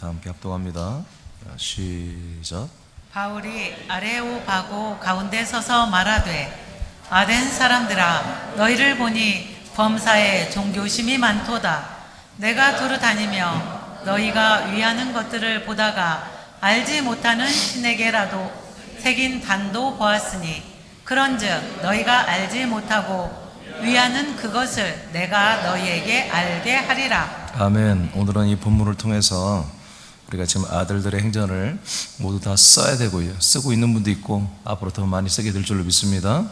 다 함께 합독합니다. 시작. 바울이 아레오바고 가운데 서서 말하되 아덴 사람들아 너희를 보니 범사에 종교심이 많도다. 내가 두루 다니며 너희가 위하는 것들을 보다가 알지 못하는 신에게라도 새긴 단도 보았으니 그런즉 너희가 알지 못하고 위하는 그것을 내가 너희에게 알게 하리라. 아멘. 오늘은 이 본문을 통해서 우리가 지금 아들들의 행전을 모두 다 써야 되고요. 쓰고 있는 분도 있고 앞으로 더 많이 쓰게 될 줄로 믿습니다.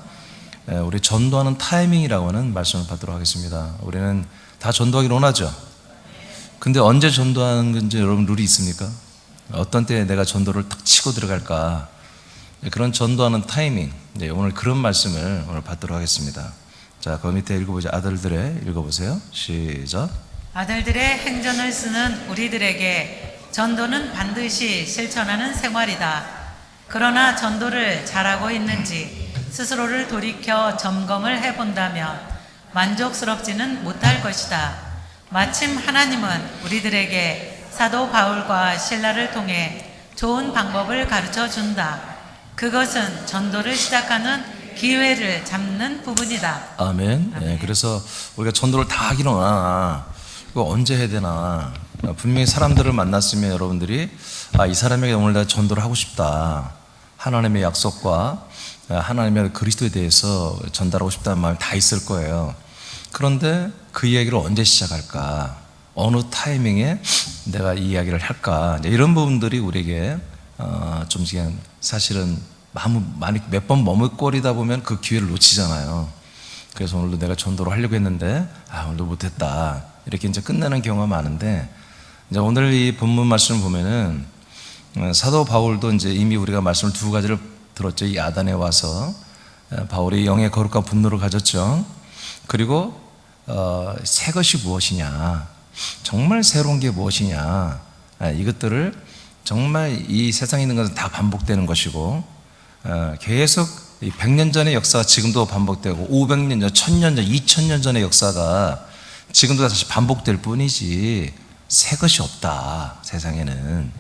우리 전도하는 타이밍이라고 하는 말씀을 받도록 하겠습니다. 우리는 다 전도하기를 원하죠. 근데 언제 전도하는 건지 여러분 룰이 있습니까? 어떤 때에 내가 전도를 탁 치고 들어갈까? 그런 전도하는 타이밍, 오늘 그런 말씀을 오늘 받도록 하겠습니다. 자, 그 밑에 읽어보죠. 아들들의 읽어보세요. 시작. 아들들의 행전을 쓰는 우리들에게 전도는 반드시 실천하는 생활이다. 그러나 전도를 잘하고 있는지 스스로를 돌이켜 점검을 해본다면 만족스럽지는 못할 것이다. 마침 하나님은 우리들에게 사도 바울과 실라를 통해 좋은 방법을 가르쳐 준다. 그것은 전도를 시작하는 기회를 잡는 부분이다. 아멘. 아멘. 그래서 우리가 전도를 다 하기는 원하나 이거 언제 해야 되나. 분명히 사람들을 만났으면 여러분들이 이 사람에게 오늘 내가 전도를 하고 싶다. 하나님의 약속과 하나님의 그리스도에 대해서 전달하고 싶다는 마음이 다 있을 거예요. 그런데 그 이야기를 언제 시작할까? 어느 타이밍에 내가 이 이야기를 할까? 이런 부분들이 우리에게 좀 사실은 많이 몇 번 머뭇거리다 보면 그 기회를 놓치잖아요. 그래서 오늘도 내가 전도를 하려고 했는데 오늘도 못했다. 이렇게 이제 끝내는 경우가 많은데, 이제 오늘 이 본문 말씀을 보면은 사도 바울도 이제 이미 우리가 말씀을 두 가지를 들었죠. 이 아단에 와서 바울이 영의 거룩한 분노를 가졌죠. 그리고 새 것이 무엇이냐, 정말 새로운 게 무엇이냐, 이것들을 정말 이 세상에 있는 것은 다 반복되는 것이고, 계속 100년 전의 역사가 지금도 반복되고 500년 전, 1000년 전, 2000년 전의 역사가 지금도 다시 반복될 뿐이지 새 것이 없다, 세상에는.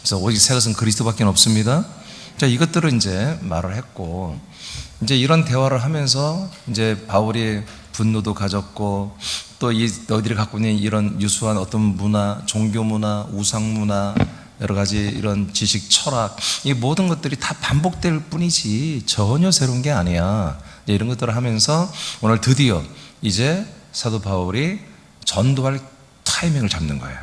그래서 오직 새 것은 그리스도밖에 없습니다. 자, 이것들을 이제 말을 했고, 이제 이런 대화를 하면서 이제 바울이 분노도 가졌고, 또 너희들이 갖고 있는 이런 유수한 어떤 문화, 종교 문화, 우상 문화, 여러 가지 이런 지식, 철학, 이 모든 것들이 다 반복될 뿐이지 전혀 새로운 게 아니야. 이런 것들을 하면서 오늘 드디어 이제 사도 바울이 전도할 타이밍을 잡는 거예요.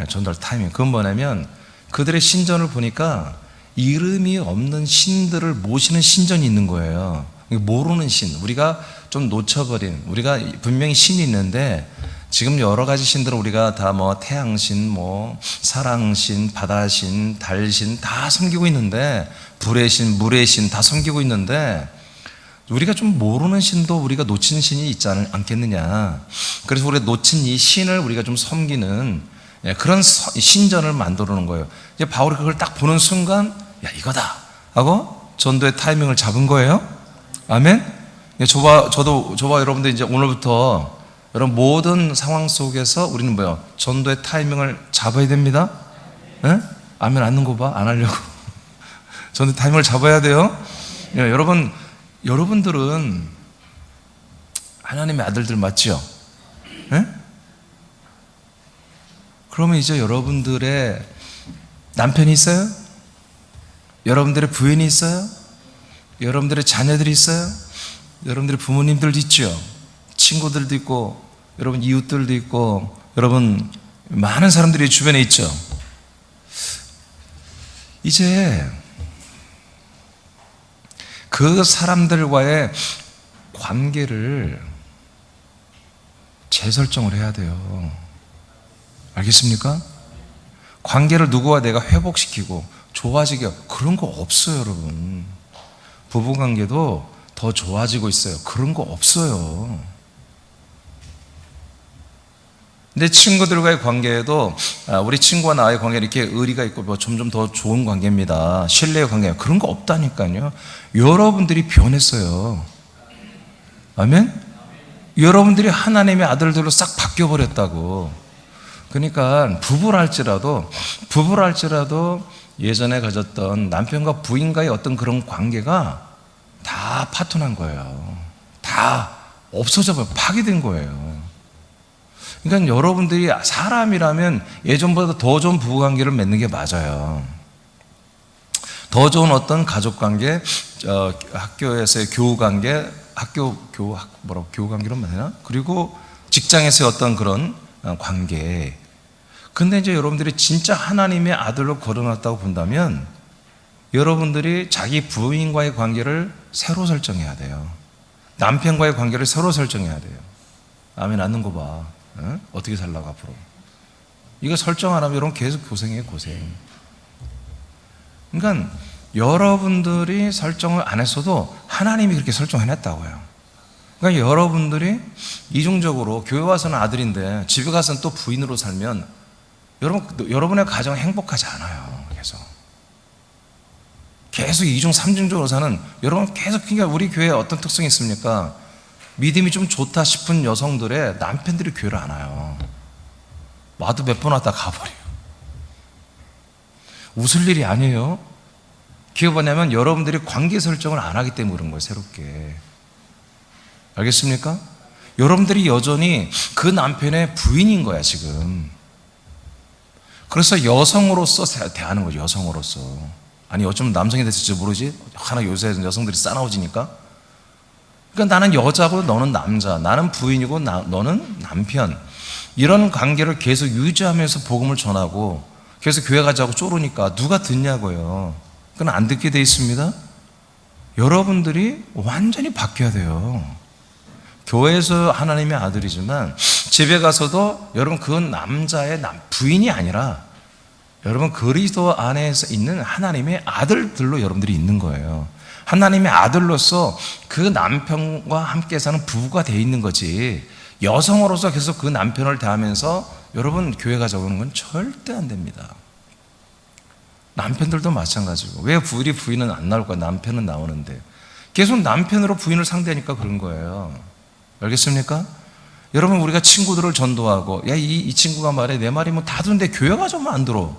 전도할 타이밍. 그건 뭐냐면 그들의 신전을 보니까 이름이 없는 신들을 모시는 신전이 있는 거예요. 모르는 신, 우리가 좀 놓쳐버린, 우리가 분명히 신이 있는데 지금 여러 가지 신들은 우리가 다 태양신, 사랑신, 바다신, 달신 다 섬기고 있는데, 불의 신, 물의 신 다 섬기고 있는데, 우리가 좀 모르는 신도 우리가 놓친 신이 있지 않겠느냐. 그래서 우리가 놓친 이 신을 우리가 좀 섬기는 그런 신전을 만들어 놓은 거예요. 이제 바울이 그걸 딱 보는 순간, 이거다 하고 전도의 타이밍을 잡은 거예요. 아멘. 저도 여러분들 이제 오늘부터 여러분 모든 상황 속에서 우리는 전도의 타이밍을 잡아야 됩니다. 네? 아멘 않는 거 봐. 안 하려고. 전도의 타이밍을 잡아야 돼요. 여러분들은 하나님의 아들들 맞죠? 네? 그러면 이제 여러분들의 남편이 있어요? 여러분들의 부인이 있어요? 여러분들의 자녀들이 있어요? 여러분들의 부모님들도 있죠? 친구들도 있고, 여러분 이웃들도 있고, 여러분 많은 사람들이 주변에 있죠. 이제 그 사람들과의 관계를 재설정을 해야 돼요. 알겠습니까? 관계를 누구와 내가 회복시키고 좋아지게, 그런 거 없어요, 여러분. 부부관계도 더 좋아지고 있어요. 그런 거 없어요. 내 친구들과의 관계에도 우리 친구와 나의 관계는 이렇게 의리가 있고 점점 더 좋은 관계입니다. 신뢰의 관계, 그런 거 없다니까요. 여러분들이 변했어요. 아멘? 여러분들이 하나님의 아들들로 싹 바뀌어버렸다고. 그러니까 부부랄지라도 예전에 가졌던 남편과 부인과의 어떤 그런 관계가 다 파토난 거예요. 다 없어져 버려, 파괴된 거예요. 그러니까 여러분들이 사람이라면 예전보다 더 좋은 부부관계를 맺는 게 맞아요. 더 좋은 어떤 가족관계, 학교에서의 교우관계, 교우관계로 말하나? 그리고 직장에서의 어떤 그런 관계. 근데 이제 여러분들이 진짜 하나님의 아들로 거듭났다고 본다면 여러분들이 자기 부인과의 관계를 새로 설정해야 돼요. 남편과의 관계를 새로 설정해야 돼요. 아멘 안는 거 봐. 응? 어떻게 살라고 앞으로. 이거 설정 안 하면 여러분 계속 고생해요, 고생. 그러니까 여러분들이 설정을 안 했어도 하나님이 그렇게 설정해놨다고요. 그러니까 여러분들이 이중적으로 교회 와서는 아들인데 집에 가서는 또 부인으로 살면 여러분의 가정은 행복하지 않아요. 계속 이중 삼중적으로 사는 여러분 계속. 그러니까 우리 교회에 어떤 특성이 있습니까? 믿음이 좀 좋다 싶은 여성들의 남편들이 교회를 안 와요. 와도 몇 번 왔다 가버려요. 웃을 일이 아니에요. 그게 뭐냐면 여러분들이 관계 설정을 안 하기 때문에 그런 거예요. 새롭게. 알겠습니까? 여러분들이 여전히 그 남편의 부인인 거야 지금. 그래서 여성으로서 대하는 거죠. 여성으로서. 아니 어쩌면 남성이 됐을지 모르지. 하나 요새 여성들이 싸나워지니까. 그러니까 나는 여자고 너는 남자, 나는 부인이고 너는 남편. 이런 관계를 계속 유지하면서 복음을 전하고 계속 교회 가자고 쪼르니까 누가 듣냐고요. 그건 안 듣게 돼 있습니다. 여러분들이 완전히 바뀌어야 돼요. 교회에서 하나님의 아들이지만 집에 가서도 여러분 그건 남자의 부인이 아니라 여러분 그리스도 안에서 있는 하나님의 아들들로 여러분들이 있는 거예요. 하나님의 아들로서 그 남편과 함께 사는 부부가 돼 있는 거지, 여성으로서 계속 그 남편을 대하면서 여러분 교회 가자고 하는 건 절대 안 됩니다. 남편들도 마찬가지고. 왜 우리 부인은 안 나올까? 남편은 나오는데. 계속 남편으로 부인을 상대하니까 그런 거예요. 알겠습니까? 여러분 우리가 친구들을 전도하고 야 이 친구가 말해 내 말이 뭐 다 듣는데 교회 가자면 안 들어.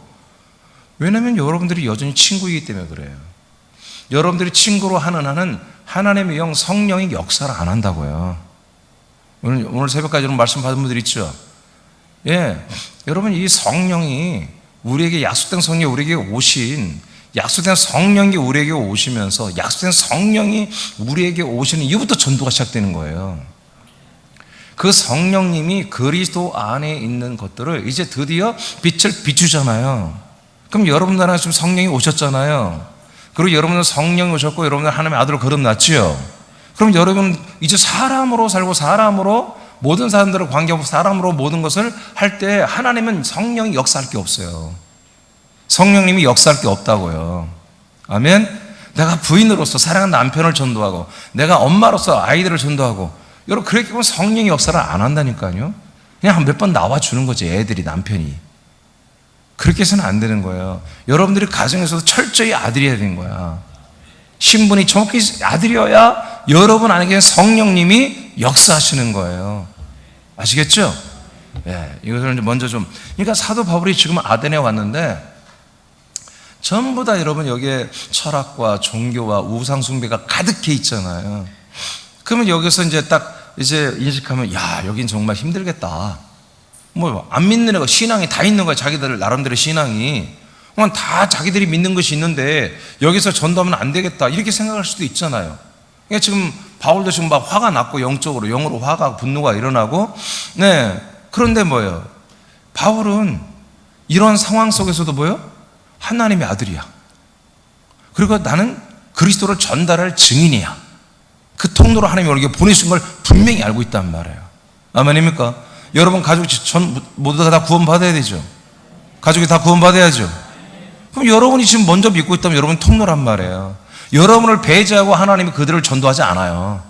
왜냐하면 여러분들이 여전히 친구이기 때문에 그래요. 여러분들이 친구로 하는 한은 하나님의 영 성령이 역사를 안 한다고요. 오늘 새벽까지 여러분 말씀 받은 분들 있죠? 예, 여러분 이 성령이 우리에게 약속된 성령이 우리에게 오신, 약속된 성령이 우리에게 오시면서 약속된 성령이 우리에게 오시는 이후부터 전도가 시작되는 거예요. 그 성령님이 그리스도 안에 있는 것들을 이제 드디어 빛을 비추잖아요. 그럼 여러분들 안에 지금 성령이 오셨잖아요. 그리고 여러분은 성령이 오셨고 여러분은 하나님의 아들을 거듭났지요. 그럼 여러분 이제 사람으로 살고 사람으로 모든 사람들을 관계하고 사람으로 모든 것을 할 때 하나님은 성령이 역사할 게 없어요. 성령님이 역사할 게 없다고요. 아멘. 내가 부인으로서 사랑하는 남편을 전도하고 내가 엄마로서 아이들을 전도하고 여러분 그렇게 보면 성령이 역사를 안 한다니까요. 그냥 한 몇 번 나와주는 거지. 애들이, 남편이. 그렇게 해서는 안 되는 거예요. 여러분들이 가정에서도 철저히 아들이어야 되는 거야. 신분이 정확히 아들이어야 여러분 안에 성령님이 역사하시는 거예요. 아시겠죠? 네, 이것을 먼저 좀. 그러니까 사도 바울이 지금 아덴에 왔는데 전부 다 여러분 여기에 철학과 종교와 우상숭배가 가득해 있잖아요. 그러면 여기서 이제 딱 이제 인식하면 야 여긴 정말 힘들겠다. 뭐 안 믿는 애가 신앙이 다 있는 거야. 자기들 나름대로 신앙이 그냥 다 자기들이 믿는 것이 있는데 여기서 전도하면 안 되겠다 이렇게 생각할 수도 있잖아요. 그러니까 지금 바울도 지금 막 화가 났고 영으로 화가 분노가 일어나고 네 그런데 뭐예요? 바울은 이런 상황 속에서도 뭐예요? 하나님의 아들이야. 그리고 나는 그리스도를 전달할 증인이야. 그 통로로 하나님이 우리에게 보내신 걸 분명히 알고 있단 말이에요. 아멘입니까? 여러분 가족이 모두가 다 구원받아야 되죠. 가족이 다 구원받아야죠. 그럼 여러분이 지금 먼저 믿고 있다면 여러분 통로란 말이에요. 여러분을 배제하고 하나님이 그들을 전도하지 않아요.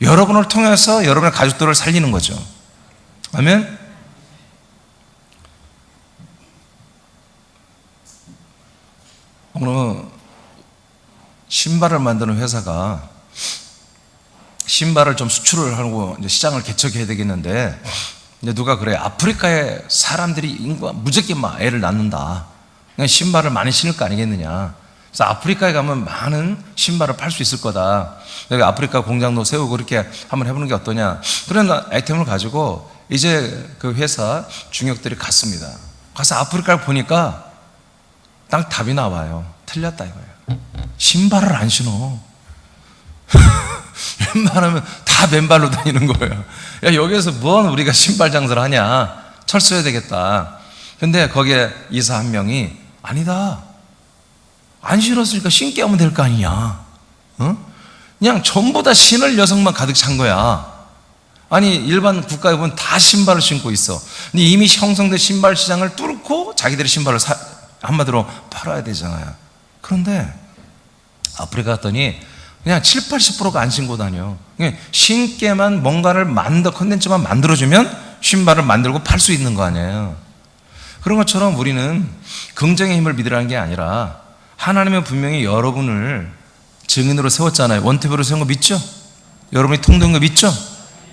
여러분을 통해서 여러분의 가족들을 살리는 거죠. 아멘. 오늘 신발을 만드는 회사가 신발을 좀 수출을 하고 이제 시장을 개척해야 되겠는데 근데 누가 그래, 아프리카에 사람들이 인구가 무지개 막 애를 낳는다, 그냥 신발을 많이 신을 거 아니겠느냐. 그래서 아프리카에 가면 많은 신발을 팔 수 있을 거다. 여기 아프리카 공장도 세우고 그렇게 한번 해보는 게 어떠냐. 그런 아이템을 가지고 이제 그 회사 중역들이 갔습니다. 가서 아프리카를 보니까 딱 답이 나와요. 틀렸다 이거예요. 신발을 안 신어. 웬만하면 다 맨발로 다니는 거예요. 야, 여기에서 뭔 우리가 신발 장사를 하냐. 철수해야 되겠다. 근데 거기에 이사 한 명이 아니다. 안 신었으니까 신게 하면 될 거 아니냐. 그냥 전부 다 신을 여성만 가득 찬 거야. 아니, 일반 국가에 보면 다 신발을 신고 있어. 근데 이미 형성된 신발 시장을 뚫고 자기들의 신발을 한마디로 팔아야 되잖아요. 그런데 아프리카 갔더니 그냥 7, 80%가 안 신고 다녀. 그냥 신게만 뭔가를 컨텐츠만 만들어주면 신발을 만들고 팔 수 있는 거 아니에요. 그런 것처럼 우리는 긍정의 힘을 믿으라는 게 아니라 하나님은 분명히 여러분을 증인으로 세웠잖아요. 원태표로 세운 거 믿죠? 여러분이 통된 거 믿죠?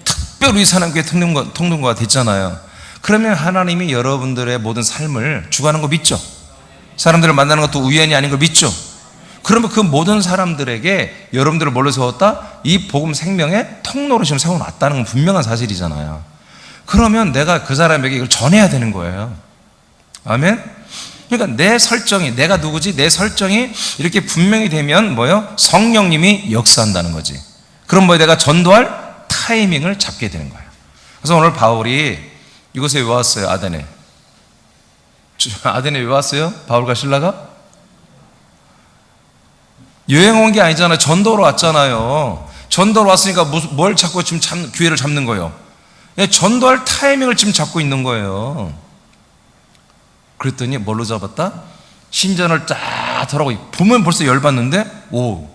특별히 하나님께 통된 거가 됐잖아요. 그러면 하나님이 여러분들의 모든 삶을 주관하는 거 믿죠? 사람들을 만나는 것도 우연이 아닌 걸 믿죠? 그러면 그 모든 사람들에게 여러분들을 뭘로 세웠다? 이 복음 생명의 통로로 지금 세워놨다는 건 분명한 사실이잖아요. 그러면 내가 그 사람에게 이걸 전해야 되는 거예요. 아멘? 그러니까 내 설정이, 내가 누구지? 내 설정이 이렇게 분명히 되면 뭐예요? 성령님이 역사한다는 거지. 그럼 뭐예요? 내가 전도할 타이밍을 잡게 되는 거예요. 그래서 오늘 바울이 이곳에 왜 왔어요? 아덴에. 아덴에 왜 왔어요? 바울과 실라가? 여행 온 게 아니잖아요. 전도로 왔잖아요. 전도로 왔으니까 뭘 찾고 지금 기회를 잡는 거예요? 전도할 타이밍을 지금 잡고 있는 거예요. 그랬더니 뭘로 잡았다? 신전을 쫙 돌아보고 보면 벌써 열받는데, 오,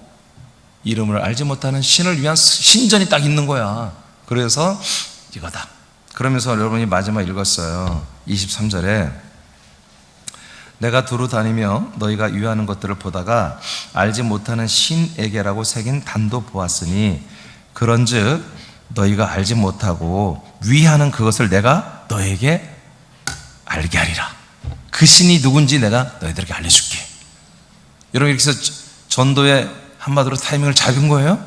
이름을 알지 못하는 신을 위한 신전이 딱 있는 거야. 그래서 이거다. 그러면서 여러분이 마지막 읽었어요. 23절에 내가 두루 다니며 너희가 유하는 것들을 보다가 알지 못하는 신에게라고 새긴 단도 보았으니 그런즉 너희가 알지 못하고 위하는 그것을 내가 너에게 알게 하리라. 그 신이 누군지 내가 너희들에게 알려줄게. 여러분, 이렇게 해서 전도의 한마디로 타이밍을 잡은 거예요.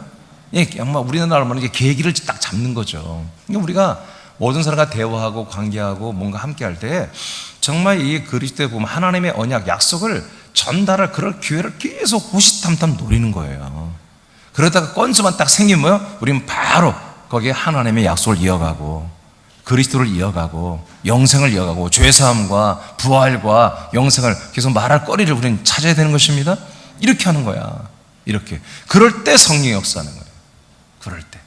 정말 우리나라 말로 이게 계기를 딱 잡는 거죠. 그러니까 우리가 모든 사람과 대화하고 관계하고 뭔가 함께 할 때 정말 이 그리스도에 보면 하나님의 언약, 약속을 전달할 그럴 기회를 계속 호시탐탐 노리는 거예요. 그러다가 건수만 딱 생기면 뭐요? 우리는 바로 거기에 하나님의 약속을 이어가고 그리스도를 이어가고 영생을 이어가고 죄사함과 부활과 영생을 계속 말할 거리를 우리는 찾아야 되는 것입니다. 이렇게 하는 거야. 이렇게. 그럴 때 성령이 역사하는 거예요. 그럴 때.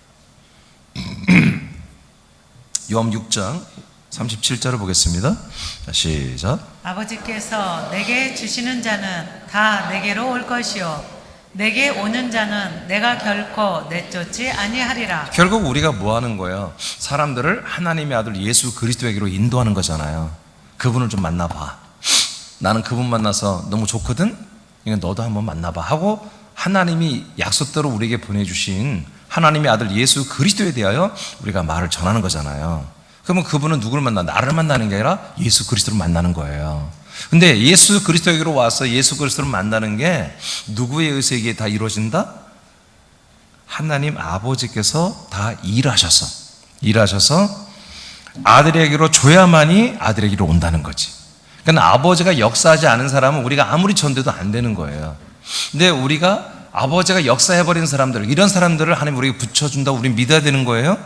요한 6장 37절을 보겠습니다. 자, 시작. 아버지께서 내게 주시는 자는 다 내게로 올 것이요 내게 오는 자는 내가 결코 내쫓지 아니하리라. 결국 우리가 뭐 하는 거예요? 사람들을 하나님의 아들 예수 그리스도에게로 인도하는 거잖아요. 그분을 좀 만나봐. 나는 그분 만나서 너무 좋거든? 그러니까 너도 한번 만나봐 하고 하나님이 약속대로 우리에게 보내주신 하나님의 아들 예수 그리스도에 대하여 우리가 말을 전하는 거잖아요. 그러면 그분은 누구를 만나? 나를 만나는 게 아니라 예수 그리스도를 만나는 거예요. 근데 예수 그리스도에게로 와서 예수 그리스도를 만나는 게 누구의 의지에 다 이루어진다? 하나님 아버지께서 다 일하셔서 아들에게로 줘야만이 아들에게로 온다는 거지. 그러니까 아버지가 역사하지 않은 사람은 우리가 아무리 전도도 안 되는 거예요. 근데 우리가 아버지가 역사해버린 사람들, 이런 사람들을 하나님 우리에게 붙여준다고 우리 믿어야 되는 거예요.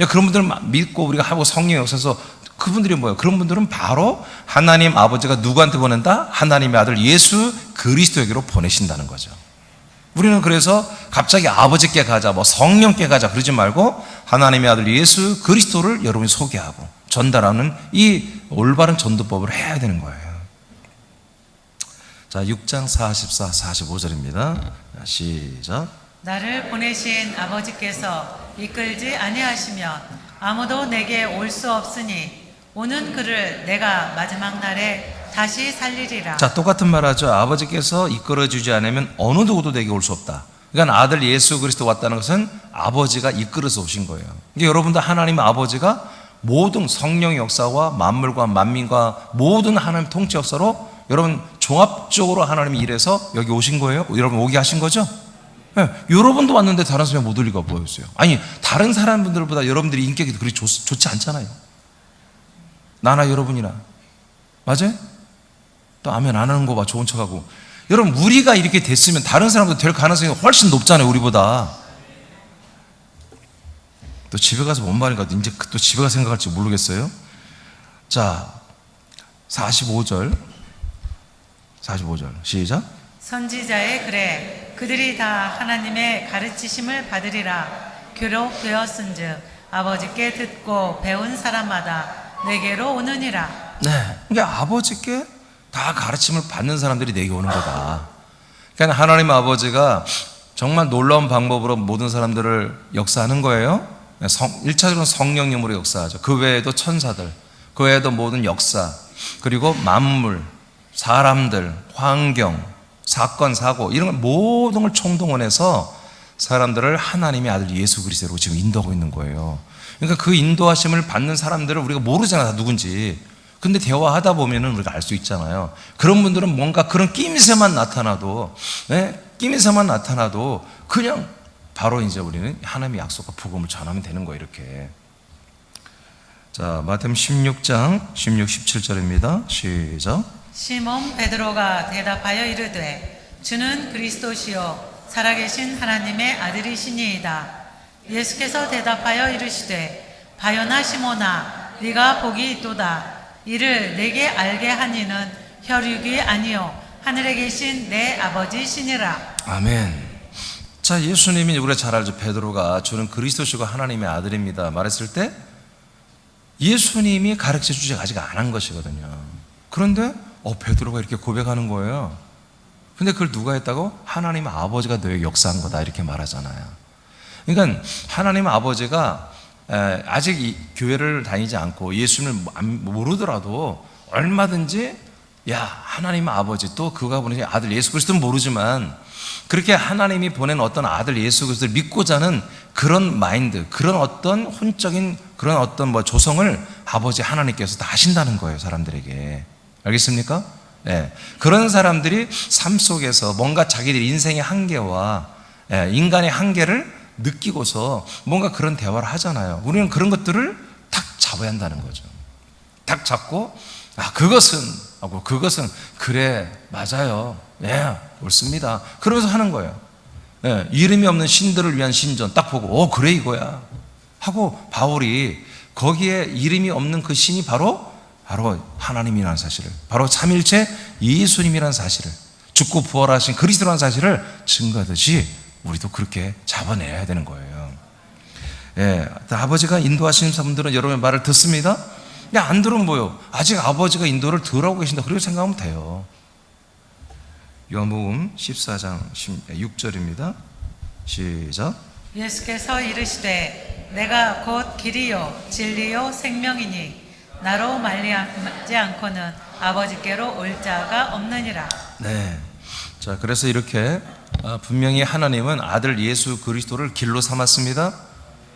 그런 분들을 믿고 우리가 하고 성령 역사에서 그분들이 뭐예요? 그런 분들은 바로 하나님 아버지가 누구한테 보낸다? 하나님의 아들 예수 그리스도에게로 보내신다는 거죠. 우리는 그래서 갑자기 아버지께 가자, 뭐 성령께 가자 그러지 말고 하나님의 아들 예수 그리스도를 여러분이 소개하고 전달하는 이 올바른 전도법을 해야 되는 거예요. 자, 6장 44, 45절입니다. 시작. 나를 보내신 아버지께서 이끌지 아니하시면 아무도 내게 올 수 없으니 오는 그를 내가 마지막 날에 다시 살리리라. 자, 똑같은 말 하죠. 아버지께서 이끌어주지 않으면 어느 누구도 내게 올 수 없다. 그러니까 아들 예수 그리스도 왔다는 것은 아버지가 이끌어서 오신 거예요. 그러니까 여러분도 하나님 아버지가 모든 성령의 역사와 만물과 만민과 모든 하나님 통치 역사로 여러분 종합적으로 하나님이 일해서 여기 오신 거예요? 여러분 오게 하신 거죠? 네, 여러분도 왔는데 다른 사람이 못 올 리가 뭐였어요? 아니 다른 사람들보다 여러분들이 인격이 그리 좋지 않잖아요. 나나 여러분이나. 맞아요? 또 아멘 안 하는 거 봐 좋은 척하고. 여러분 우리가 이렇게 됐으면 다른 사람도 될 가능성이 훨씬 높잖아요. 우리보다. 또 집에 가서 뭔 말인가 이제 또 집에 가서 생각할지 모르겠어요. 자 45절 시작. 선지자의 글에 그들이 다 하나님의 가르치심을 받으리라. 교록되었은즉 아버지께 듣고 배운 사람마다 내게로 오느니라. 네, 그러니까 아버지께 다 가르침을 받는 사람들이 내게 오는 거다. 그러니까 하나님 아버지가 정말 놀라운 방법으로 모든 사람들을 역사하는 거예요. 1차적으로는 성령님으로 역사하죠. 그 외에도 천사들, 그 외에도 모든 역사, 그리고 만물, 사람들, 환경, 사건, 사고 이런 걸 모든 걸 총동원해서 사람들을 하나님의 아들 예수 그리스도로 지금 인도하고 있는 거예요. 그러니까 그 인도하심을 받는 사람들을 우리가 모르잖아, 다 누군지. 근데 대화하다 보면은 우리가 알 수 있잖아요. 그런 분들은 뭔가 그런 끼임새만 나타나도, 끼임새만 나타나도 그냥 바로 이제 우리는 하나님의 약속과 복음을 전하면 되는 거예요, 이렇게. 자, 마태복음 16장 16, 17절입니다. 시작. 시몬 베드로가 대답하여 이르되 주는 그리스도시요 살아계신 하나님의 아들이시니이다. 예수께서 대답하여 이르시되 바요나 시몬아 네가 복이 있도다. 이를 내게 알게 하니는 혈육이 아니요 하늘에 계신 내 아버지시니라. 아멘. 자, 예수님이 우리가 잘 알죠. 베드로가 주는 그리스도시고 하나님의 아들입니다 말했을 때 예수님이 가르쳐 주지 아직 안 한 것이거든요. 그런데 베드로가 이렇게 고백하는 거예요. 근데 그걸 누가 했다고? 하나님 아버지가 너에게 역사한 거다 이렇게 말하잖아요. 그러니까 하나님 아버지가 아직 이 교회를 다니지 않고 예수님을 모르더라도 얼마든지 하나님 아버지 또 그가 보내신 아들 예수 그리스도는 모르지만 그렇게 하나님이 보낸 어떤 아들 예수 그리스도를 믿고자 하는 그런 마인드, 그런 어떤 혼적인 그런 어떤 조성을 아버지 하나님께서 다 하신다는 거예요, 사람들에게. 알겠습니까? 네. 그런 사람들이 삶 속에서 뭔가 자기들 인생의 한계와 인간의 한계를 느끼고서 뭔가 그런 대화를 하잖아요. 우리는 그런 것들을 탁 잡아야 한다는 거죠. 탁 잡고 그것은 그래 맞아요. 옳습니다. 그러면서 하는 거예요. 이름이 없는 신들을 위한 신전 딱 보고 그래 이거야 하고 바울이 거기에 이름이 없는 그 신이 바로 하나님이라는 사실을, 바로 삼일체 예수님이라는 사실을, 죽고 부활하신 그리스도라는 사실을 증거하듯이 우리도 그렇게 잡아내야 되는 거예요. 아버지가 인도하시는 분들은 여러분의 말을 듣습니다. 안 들으면 뭐요? 아직 아버지가 인도를 덜 하고 계신다 그렇게 생각하면 돼요. 요한복음 14장 6절입니다 시작. 예수께서 이르시되 내가 곧 길이요 진리요 생명이니 나로 말미암지 않고는 아버지께로 올 자가 없느니라. 네. 자, 그래서 이렇게 분명히 하나님은 아들 예수 그리스도를 길로 삼았습니다.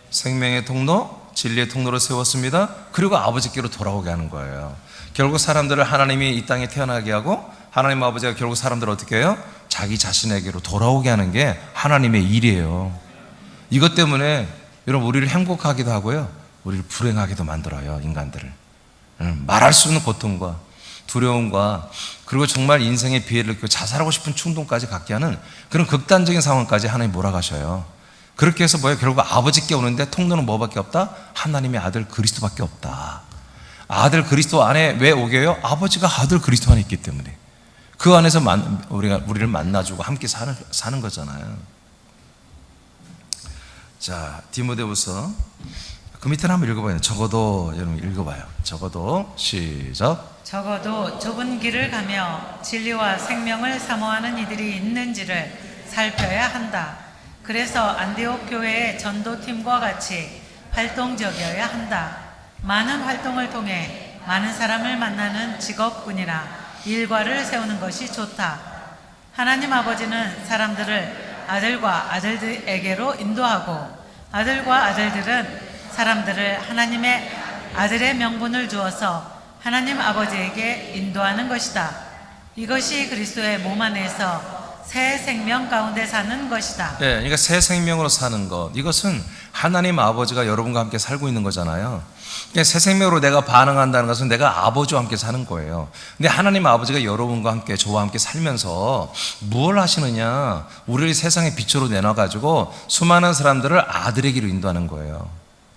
생명의 통로, 진리의 통로로 세웠습니다. 그리고 아버지께로 돌아오게 하는 거예요. 결국 사람들을 하나님이 이 땅에 태어나게 하고 하나님 아버지가 결국 사람들을 어떻게 해요? 자기 자신에게로 돌아오게 하는 게 하나님의 일이에요. 이것 때문에 여러분 우리를 행복하기도 하고요, 우리를 불행하게도 만들어요. 인간들을 말할 수 없는 고통과 두려움과 그리고 정말 인생의 비애를 느끼고 자살하고 싶은 충동까지 갖게 하는 그런 극단적인 상황까지 하나님 몰아가셔요. 그렇게 해서 결국 아버지께 오는데 통로는 뭐밖에 없다? 하나님의 아들 그리스도밖에 없다. 아들 그리스도 안에 왜 오게 해요? 아버지가 아들 그리스도 안에 있기 때문에 그 안에서 우리를 만나주고 함께 사는 거잖아요. 자, 디모데후서 그 밑에는 한번 읽어봐요. 적어도 여러분 읽어봐요. 적어도 시작. 적어도 좁은 길을 가며 진리와 생명을 사모하는 이들이 있는지를 살펴야 한다. 그래서 안디옥 교회의 전도팀과 같이 활동적이어야 한다. 많은 활동을 통해 많은 사람을 만나는 직업군이나 일과를 세우는 것이 좋다. 하나님 아버지는 사람들을 아들과 아들들에게로 인도하고 아들과 아들들은 사람들을 하나님의 아들의 명분을 주어서 하나님 아버지에게 인도하는 것이다. 이것이 그리스도의 몸 안에서 새 생명 가운데 사는 것이다. 예, 그러니까 새 생명으로 사는 것, 이것은 하나님 아버지가 여러분과 함께 살고 있는 거잖아요. 그러니까 새 생명으로 내가 반응한다는 것은 내가 아버지와 함께 사는 거예요. 근데 하나님 아버지가 여러분과 함께, 저와 함께 살면서 뭘 하시느냐, 우리를 세상의 빛으로 내놔가지고 수많은 사람들을 아들에게로 인도하는 거예요.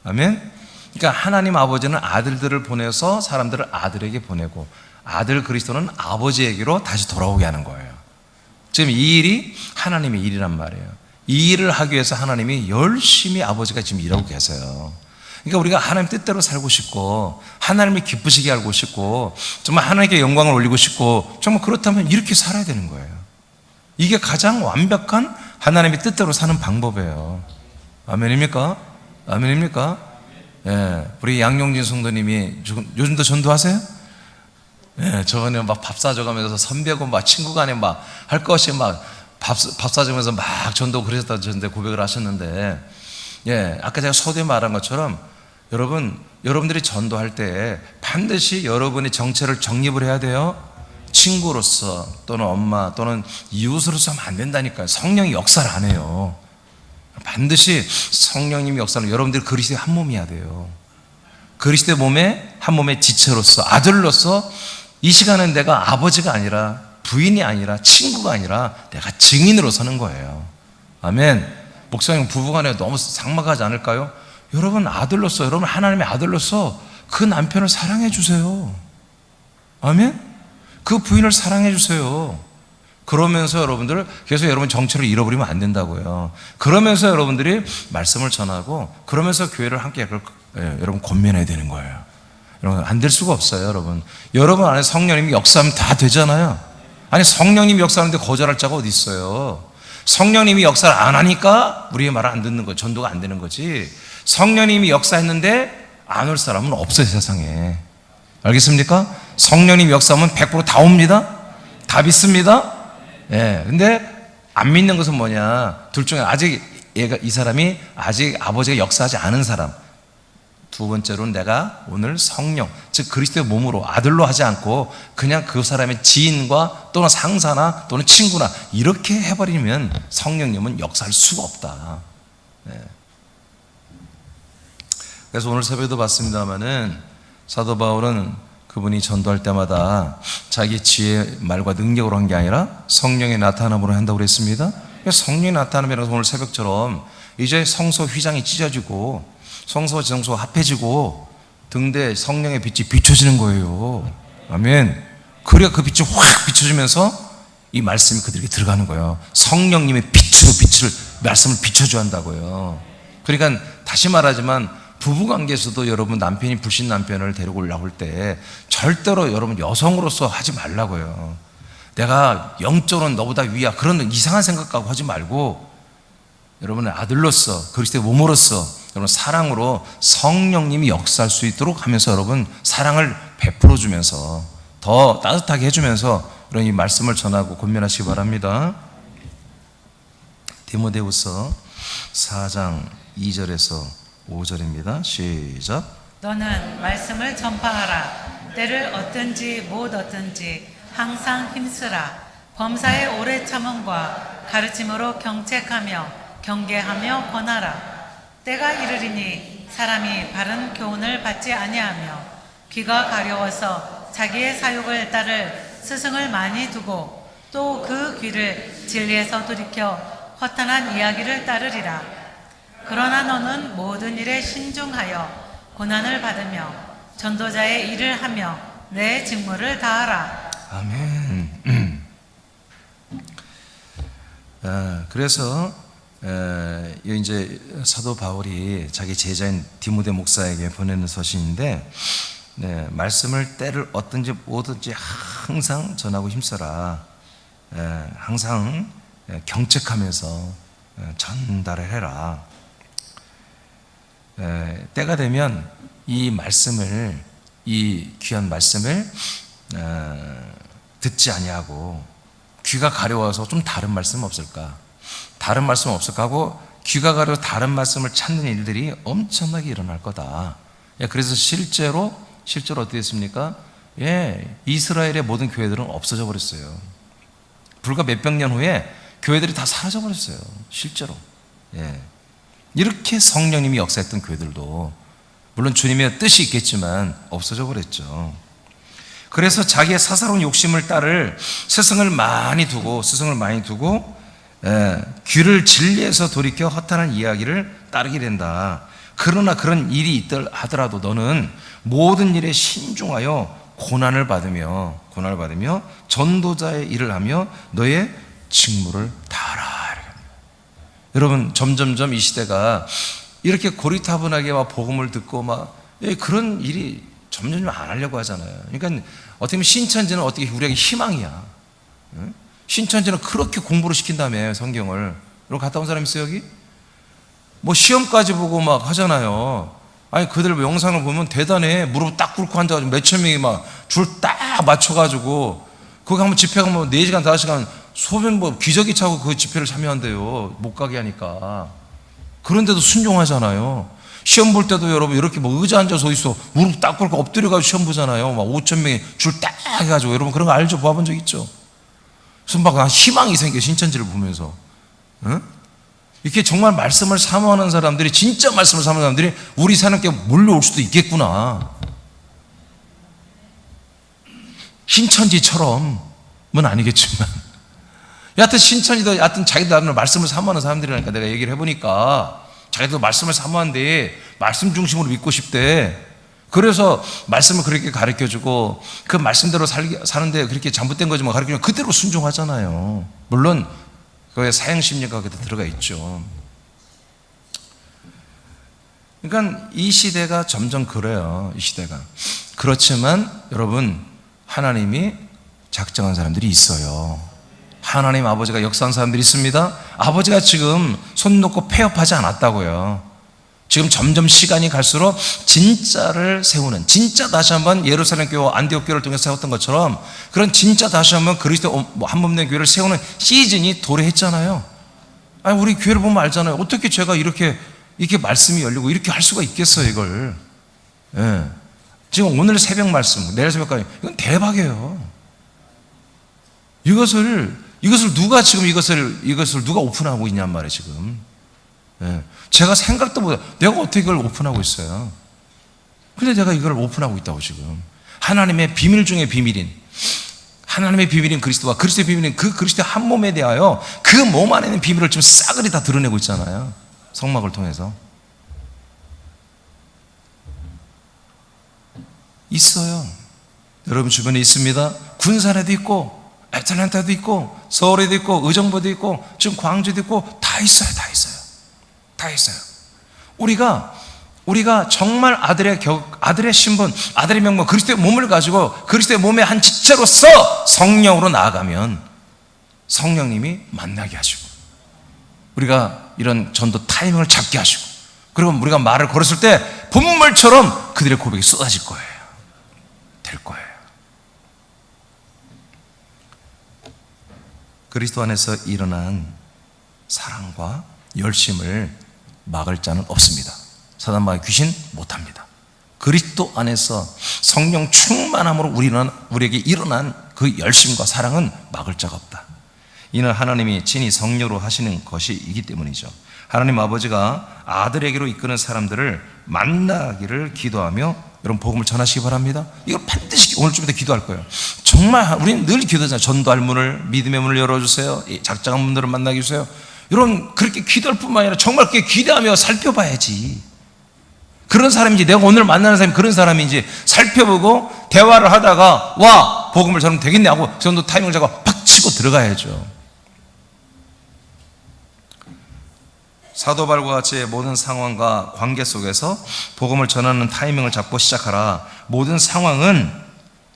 아멘? 그러니까 하나님 아버지는 아들들을 보내서 사람들을 아들에게 보내고, 아들 그리스도는 아버지에게로 다시 돌아오게 하는 거예요. 지금 이 일이 하나님의 일이란 말이에요. 이 일을 하기 위해서 하나님이 열심히 아버지가 지금 일하고 계세요. 그러니까 우리가 하나님 뜻대로 살고 싶고, 하나님이 기쁘시게 알고 싶고, 정말 하나님께 영광을 올리고 싶고, 정말 그렇다면 이렇게 살아야 되는 거예요. 이게 가장 완벽한 하나님의 뜻대로 사는 방법이에요. 아멘입니까? 아멘입니까? 예, 우리 양용진 성도님이 요즘도 전도하세요? 예, 저번에 막 밥 사줘가면서 선배고 막 친구 간에 막 할 것 없이 막 밥 사주면서 막 전도 그러셨다 저한테 고백을 하셨는데, 예, 아까 제가 서두에 말한 것처럼 여러분들이 전도할 때 반드시 여러분의 정체를 정립을 해야 돼요. 친구로서 또는 엄마 또는 이웃으로서 하면 안 된다니까요. 성령이 역사를 안 해요. 반드시 성령님이 역사를, 여러분들이 그리스도의 한 몸이어야 돼요. 그리스도의 몸에, 한 몸의 지체로서, 아들로서 이 시간은 내가 아버지가 아니라, 부인이 아니라, 친구가 아니라 내가 증인으로 서는 거예요. 아멘. 목사님 부부간에 너무 삭막하지 않을까요? 여러분 아들로서, 여러분 하나님의 아들로서 그 남편을 사랑해 주세요. 아멘. 그 부인을 사랑해 주세요. 그러면서 여러분들 계속 여러분 정체를 잃어버리면 안 된다고요. 그러면서 여러분들이 말씀을 전하고, 그러면서 교회를 함께 여러분 권면해야 되는 거예요. 여러분 안 될 수가 없어요. 여러분 안에 성령님이 역사하면 다 되잖아요. 아니 성령님이 역사하는데 거절할 자가 어디 있어요? 성령님이 역사를 안 하니까 우리의 말을 안 듣는 거, 전도가 안 되는 거지. 성령님이 역사했는데 안 올 사람은 없어요, 세상에. 알겠습니까? 성령님이 역사하면 100% 다 옵니다. 다 믿습니다. 예, 근데 안 믿는 것은 뭐냐? 둘 중에 아직 이 사람이 아직 아버지가 역사하지 않은 사람. 두 번째로는 내가 오늘 성령, 즉 그리스도의 몸으로, 아들로 하지 않고 그냥 그 사람의 지인과 또는 상사나 또는 친구나 이렇게 해버리면 성령님은 역사할 수가 없다. 네. 그래서 오늘 새벽에도 봤습니다마는 사도 바울은 그분이 전도할 때마다 자기 지혜, 말과 능력으로 한 게 아니라 성령의 나타남으로 한다고 그랬습니다. 성령의 나타남이라서 오늘 새벽처럼 이제 성소 휘장이 찢어지고 성소와 지성소가 합해지고 등대 성령의 빛이 비춰지는 거예요. 아멘. 그래야 그 빛이 확 비춰지면서 이 말씀이 그들에게 들어가는 거예요. 성령님의 빛으로 말씀을 비춰줘야 한다고요. 그러니까 다시 말하지만 부부관계에서도 여러분 남편이 불신 남편을 데리고 올라올 때 절대로 여러분 여성으로서 하지 말라고요. 내가 영적으로는 너보다 위야, 그런 이상한 생각하고 하지 말고 여러분의 아들로서, 그리스도의 몸으로서 여러분 사랑으로 성령님이 역사할 수 있도록 하면서 여러분 사랑을 베풀어 주면서 더 따뜻하게 해주면서 이런 이 말씀을 전하고 권면하시기 바랍니다. 디모데후서 4장 2절에서 5절입니다. 시작. 너는 말씀을 전파하라. 때를 얻든지 못 얻든지 항상 힘쓰라. 범사의 오래 참음과 가르침으로 경책하며 경계하며 권하라. 때가 이르리니 사람이 바른 교훈을 받지 아니하며 귀가 가려워서 자기의 사욕을 따를 스승을 많이 두고 또 그 귀를 진리에서 돌이켜 허탄한 이야기를 따르리라. 그러나 너는 모든 일에 신중하여 고난을 받으며 전도자의 일을 하며 내 직무를 다하라. 아멘. 그래서 이제 사도 바울이 자기 제자인 디모데 목사에게 보내는 서신인데, 네, 말씀을 때를 얻든지 뭐든지 항상 전하고 힘써라. 항상 경책하면서 전달을 해라. 때가 되면 이 말씀을, 이 귀한 말씀을 듣지 아니하고 귀가 가려워서 좀 다른 말씀 없을까? 다른 말씀 없을까 하고 귀가 가려워 다른 말씀을 찾는 일들이 엄청나게 일어날 거다. 예, 그래서 실제로 어떻게 됐습니까? 예, 이스라엘의 모든 교회들은 없어져 버렸어요. 불과 몇백 년 후에 교회들이 다 사라져 버렸어요. 실제로. 예. 이렇게 성령님이 역사했던 교회들도 물론 주님의 뜻이 있겠지만 없어져 버렸죠. 그래서 자기의 사사로운 욕심을 따를 스승을 많이 두고 귀를 진리에서 돌이켜 허탄한 이야기를 따르게 된다. 그러나 그런 일이 있다 하더라도 너는 모든 일에 신중하여 고난을 받으며 전도자의 일을 하며 너의 직무를 다하라. 여러분, 점점점 이 시대가 이렇게 고리타분하게 막 복음을 듣고 막 그런 일이 점점 안 하려고 하잖아요. 그러니까 어떻게 보면 신천지는 어떻게 우리에게 희망이야. 신천지는 그렇게 공부를 시킨다며 성경을. 여러분 갔다 온 사람 있어요 여기? 뭐 시험까지 보고 막 하잖아요. 아니 그들 영상을 보면 대단해. 무릎 딱 꿇고 앉아가지고 몇천 명이 막 줄 딱 맞춰가지고 거기 한번 집회 가면 4시간 5시간 소변 뭐 기저귀 차고 그 집회를 참여한대요. 못 가게 하니까. 그런데도 순종하잖아요. 시험 볼 때도 여러분 이렇게 뭐 의자 앉아서 있어 무릎 딱 꿇고 엎드려가지고 시험 보잖아요. 막 5천 명이 줄 딱 해가지고. 여러분 그런 거 알죠? 봐본 적 있죠? 그래서 막 희망이 생겨 신천지를 보면서. 응? 이렇게 정말 말씀을 사모하는 사람들이, 진짜 말씀을 사모하는 사람들이 우리 사람께 몰려올 수도 있겠구나. 신천지처럼은 아니겠지만 여하튼 신천지도 여하튼 자기들 나름대로 말씀을 사모하는 사람들이라니까. 내가 얘기를 해보니까 자기도 말씀을 사모하는데 말씀 중심으로 믿고 싶대. 그래서 말씀을 그렇게 가르쳐주고 그 말씀대로 사는데 그렇게 잘못된 거지만 가르치면 그대로 순종하잖아요. 물론 그거에 사형심리가 들어가 있죠. 그러니까 이 시대가 점점 그래요. 이 시대가. 그렇지만 여러분, 하나님이 작정한 사람들이 있어요. 하나님 아버지가 역사한 사람들이 있습니다. 아버지가 지금 손 놓고 폐업하지 않았다고요. 지금 점점 시간이 갈수록 진짜를 세우는, 진짜 다시 한번 예루살렘 교회와 안디옥 교회를 통해서 세웠던 것처럼 그런 진짜 다시 한번 그리스도 한몸된 교회를 세우는 시즌이 도래했잖아요. 아니 우리 교회를 보면 알잖아요. 어떻게 제가 이렇게 말씀이 열리고 이렇게 할 수가 있겠어요, 이걸. 예. 지금 오늘 새벽 말씀, 내일 새벽까지 이건 대박이에요. 이것을 누가 지금 이것을 누가 오픈하고 있냔 말이에요, 지금. 예. 제가 생각도 못해. 내가 어떻게 이걸 오픈하고 있어요? 근데 내가 이걸 오픈하고 있다고 지금. 하나님의 비밀 중에 비밀인, 하나님의 비밀인 그리스도와 그리스도의 비밀인 그 그리스도의 한 몸에 대하여 그 몸 안에 있는 비밀을 지금 싸그리 다 드러내고 있잖아요. 성막을 통해서. 있어요. 여러분 주변에 있습니다. 군산에도 있고 애틀랜타도 있고 서울에도 있고 의정부도 있고 지금 광주도 있고 다 있어요. 우리가 정말 아들의 신분, 아들의 명분, 그리스도의 몸을 가지고 그리스도의 몸의 한 지체로서 성령으로 나아가면 성령님이 만나게 하시고 우리가 이런 전도 타이밍을 잡게 하시고 그리고 우리가 말을 걸었을 때 본물처럼 그들의 고백이 쏟아질 거예요. 될 거예요. 그리스도 안에서 일어난 사랑과 열심을 막을 자는 없습니다. 사단마귀 귀신 못합니다. 그리스도 안에서 성령 충만함으로 우리에게 일어난 그 열심과 사랑은 막을 자가 없다. 이는 하나님이 친히 성령으로 하시는 것이기 때문이죠. 하나님 아버지가 아들에게로 이끄는 사람들을 만나기를 기도하며 여러분 복음을 전하시기 바랍니다. 이걸 반드시 오늘쯤부터 기도할 거예요. 정말 우리는 늘 기도하잖아요. 전도할 문을, 믿음의 문을 열어주세요. 작정한 분들을 만나게 해주세요. 여러분 그렇게 기도할 뿐만 아니라 정말 그렇게 기대하며 살펴봐야지. 그런 사람인지, 내가 오늘 만나는 사람이 그런 사람인지 살펴보고 대화를 하다가 와 복음을 전하면 되겠네 하고 전도 타이밍을 잡고 팍 치고 들어가야죠. 사도 바울과 같이 모든 상황과 관계 속에서 복음을 전하는 타이밍을 잡고 시작하라. 모든 상황은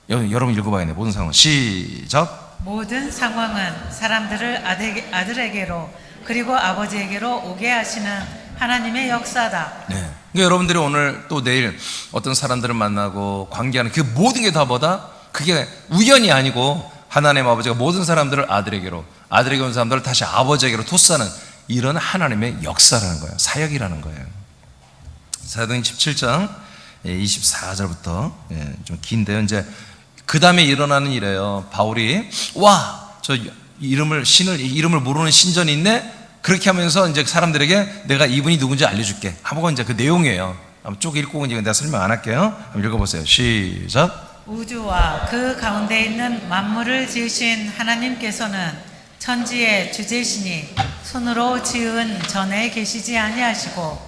여러분 읽어봐야겠네. 모든 상황 시작. 모든 상황은 사람들을 아들에게로 그리고 아버지에게로 오게 하시는 하나님의 역사다. 네. 그러니까 여러분들이 오늘 또 내일 어떤 사람들을 만나고 관계하는 그 모든 게 다 뭐다? 그게 우연이 아니고 하나님 아버지가 모든 사람들을 아들에게로 온 사람들을 다시 아버지에게로 토스하는 이런 하나님의 역사라는 거예요. 사역이라는 거예요. 사도행 17장 24절부터 좀 긴데요. 이제 그 다음에 일어나는 일이에요. 바울이 저 신을 이름을 모르는 신전이 있네. 그렇게 하면서 이제 사람들에게 내가 이분이 누군지 알려줄게 하고 이제 그 내용이에요. 한번 쭉 읽고 이제 내가 설명 안 할게요. 한번 읽어보세요. 시작. 우주와 그 가운데 있는 만물을 지으신 하나님께서는 천지의 주제시니 손으로 지은 전에 계시지 아니하시고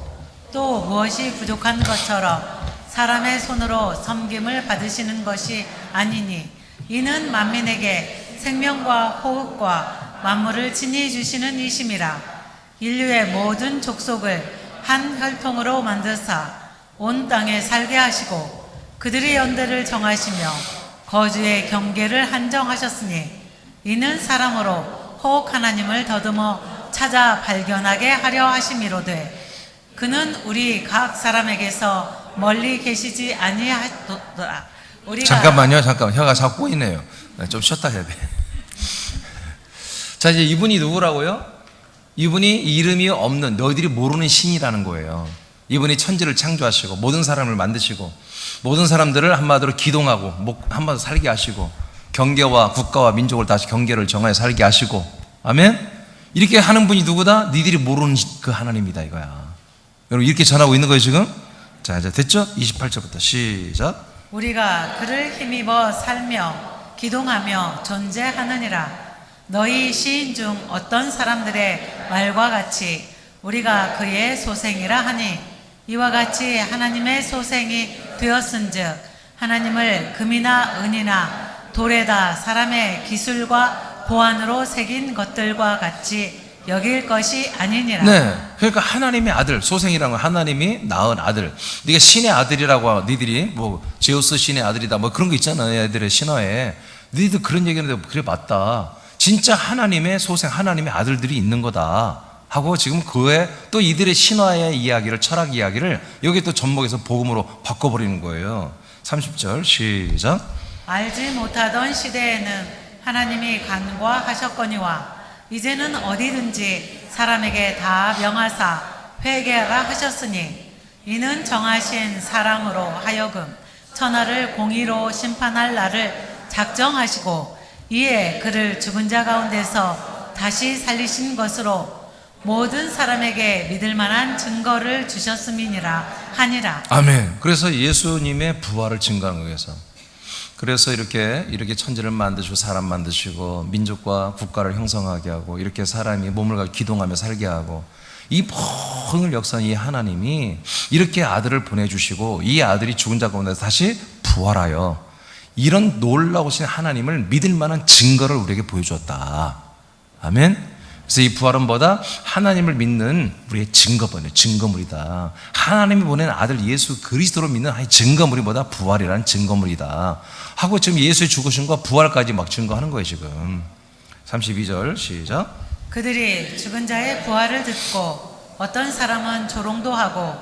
또 무엇이 부족한 것처럼 사람의 손으로 섬김을 받으시는 것이 아니니 이는 만민에게 생명과 호흡과 만물을 친히 주시는 이심이라. 인류의 모든 족속을 한 혈통으로 만드사 온 땅에 살게 하시고 그들의 연대를 정하시며 거주의 경계를 한정하셨으니 이는 사람으로 혹 하나님을 더듬어 찾아 발견하게 하려 하심이로되 그는 우리 각 사람에게서 멀리 계시지 아니하도다. 우리가 잠깐만요. 혀가 자꾸 꼬이네요. 좀 쉬었다 해야 돼. 자, 이제 이분이 누구라고요? 이분이 이름이 없는 너희들이 모르는 신이라는 거예요. 이분이 천지를 창조하시고 모든 사람을 만드시고 모든 사람들을 한마디로 기동하고 한마디로 살게 하시고 경계와 국가와 민족을 다시 경계를 정하여 살게 하시고 아멘? 이렇게 하는 분이 누구다? 니들이 모르는 그 하나님이다 이거야. 여러분 이렇게 전하고 있는 거예요 지금? 자 이제 됐죠? 28절부터 시작. 우리가 그를 힘입어 살며 기동하며 존재하느니라. 너희 시인 중 어떤 사람들의 말과 같이 우리가 그의 소생이라 하니 이와 같이 하나님의 소생이 되었은즉 하나님을 금이나 은이나 돌에다 사람의 기술과 보안으로 새긴 것들과 같이 여길 것이 아니니라. 네, 그러니까 하나님의 아들, 소생이라는 건 하나님이 낳은 아들. 네가 신의 아들이라고 니들이 뭐 제우스 신의 아들이다 뭐 그런 거 있잖아요. 애들의 신화에 니들 그런 얘기하는데 그래 맞다. 진짜 하나님의 소생, 하나님의 아들들이 있는 거다 하고 지금 그에 또 이들의 신화의 이야기를, 철학 이야기를 여기 또 접목해서 복음으로 바꿔버리는 거예요. 30절 시작. 알지 못하던 시대에는 하나님이 간과하셨거니와 이제는 어디든지 사람에게 다 명하사 회개하라 하셨으니 이는 정하신 사랑으로 하여금 천하를 공의로 심판할 날을 작정하시고 이에 그를 죽은 자 가운데서 다시 살리신 것으로 모든 사람에게 믿을 만한 증거를 주셨음이니라 하니라. 아멘. 그래서 예수님의 부활을 증거하는 거예요. 그래서 이렇게 천지를 만드시고 사람 만드시고 민족과 국가를 형성하게 하고 이렇게 사람이 몸을 가지고 기동하며 살게 하고 이 모든 역사는 이 하나님이 이렇게 아들을 보내주시고 이 아들이 죽은 자 가운데서 다시 부활하여 이런 놀라우신 하나님을 믿을 만한 증거를 우리에게 보여주었다. 아멘. 그래서 이 부활은 뭐다? 하나님을 믿는 우리의 증거물이다. 하나님이 보낸 아들 예수 그리스도로 믿는 증거물이 뭐다? 부활이라는 증거물이다 하고 지금 예수의 죽으심과 부활까지 막 증거하는 거예요 지금. 32절 시작. 그들이 죽은 자의 부활을 듣고 어떤 사람은 조롱도 하고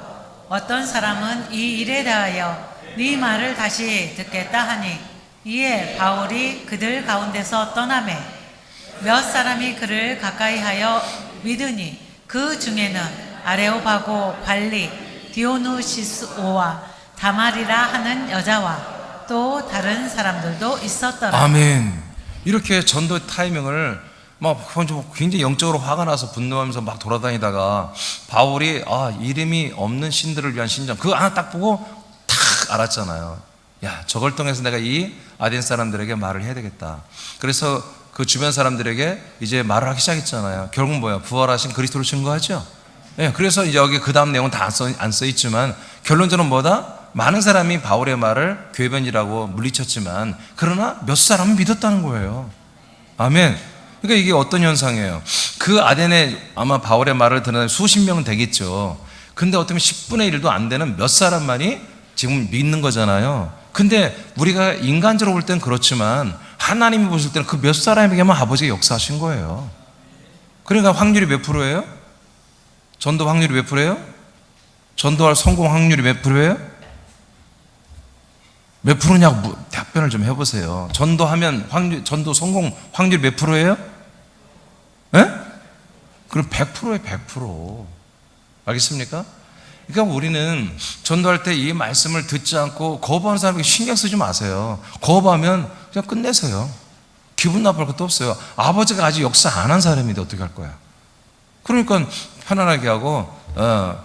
어떤 사람은 이 일에 대하여 네 말을 다시 듣겠다 하니 이에 바울이 그들 가운데서 떠나매 몇 사람이 그를 가까이하여 믿으니 그 중에는 아레오바고 관리 디오누시스오와 다말이라 하는 여자와 또 다른 사람들도 있었더라. 아멘. 이렇게 전도 타이밍을 막 굉장히 영적으로 화가 나서 분노하면서 막 돌아다니다가 바울이 이름이 없는 신들을 위한 신전 그거 하나 딱 보고 탁 알았잖아요. 야, 저걸 통해서 내가 이 아덴 사람들에게 말을 해야 되겠다. 그래서 그 주변 사람들에게 이제 말을 하기 시작했잖아요. 결국 뭐야? 부활하신 그리스도를 증거하죠. 예, 그래서 이제 여기 그 다음 내용은 다 안 써 있지만 결론적으로 뭐다? 많은 사람이 바울의 말을 괴변이라고 물리쳤지만 그러나 몇 사람은 믿었다는 거예요. 아멘. 그러니까 이게 어떤 현상이에요? 그 아덴에 아마 바울의 말을 듣는 수십 명은 되겠죠. 근데 어떻게 보면 10분의 1도 안 되는 몇 사람만이 지금 믿는 거잖아요. 근데 우리가 인간적으로 볼 땐 그렇지만 하나님이 보실 때는 그 몇 사람에게만 아버지가 역사하신 거예요. 그러니까 확률이 몇 프로예요? 전도 확률이 몇 프로예요? 전도할 성공 확률이 몇 프로예요? 몇 프로냐고 답변을 좀 해보세요. 전도하면 전도 성공 확률 몇 프로예요? 예? 그럼 100%예요, 100%. 알겠습니까? 그러니까 우리는 전도할 때 이 말씀을 듣지 않고 거부하는 사람에게 신경 쓰지 마세요. 거부하면 그냥 끝내세요. 기분 나쁠 것도 없어요. 아버지가 아직 역사 안 한 사람인데 어떻게 할 거야? 그러니까 편안하게 하고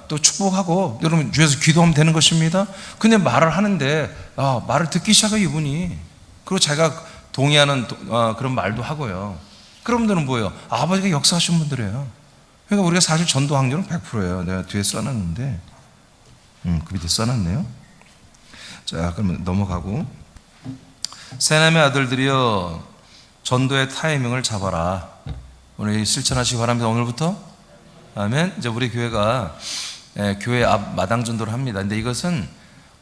또 축복하고 여러분 주에서 기도하면 되는 것입니다. 근데 말을 하는데 말을 듣기 시작해요, 이분이. 그리고 자기가 동의하는 그런 말도 하고요. 그런 분들은 뭐예요? 아버지가 역사하신 분들이에요. 그러니까 우리가 사실 전도 확률은 100%예요. 내가 뒤에 써놨는데 그 밑에 써놨네요. 자, 그러면 넘어가고, 새남의 아들들이여 전도의 타이밍을 잡아라. 오늘 실천하시기 바랍니다. 오늘부터. 아멘. 이제 우리 교회가 교회 앞 마당 전도를 합니다. 근데 이것은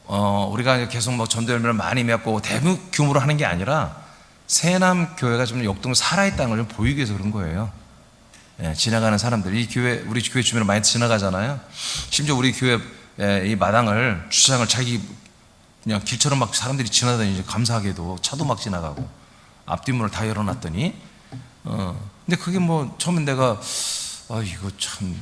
우리가 계속 뭐 전도 열매를 많이 맺고 대규모로 하는 게 아니라 새남 교회가 좀 역동 살아있다는 걸 좀 보이기 위해서 그런 거예요. 지나가는 사람들, 이 교회, 우리 교회 주변을 많이 지나가잖아요. 심지어 우리 교회 이 마당을, 주차장을 자기 그냥 길처럼 막 사람들이 지나다니지, 감사하게도 차도 막 지나가고 앞뒷문을 다 열어놨더니 근데 그게 뭐 처음엔 내가 이거 참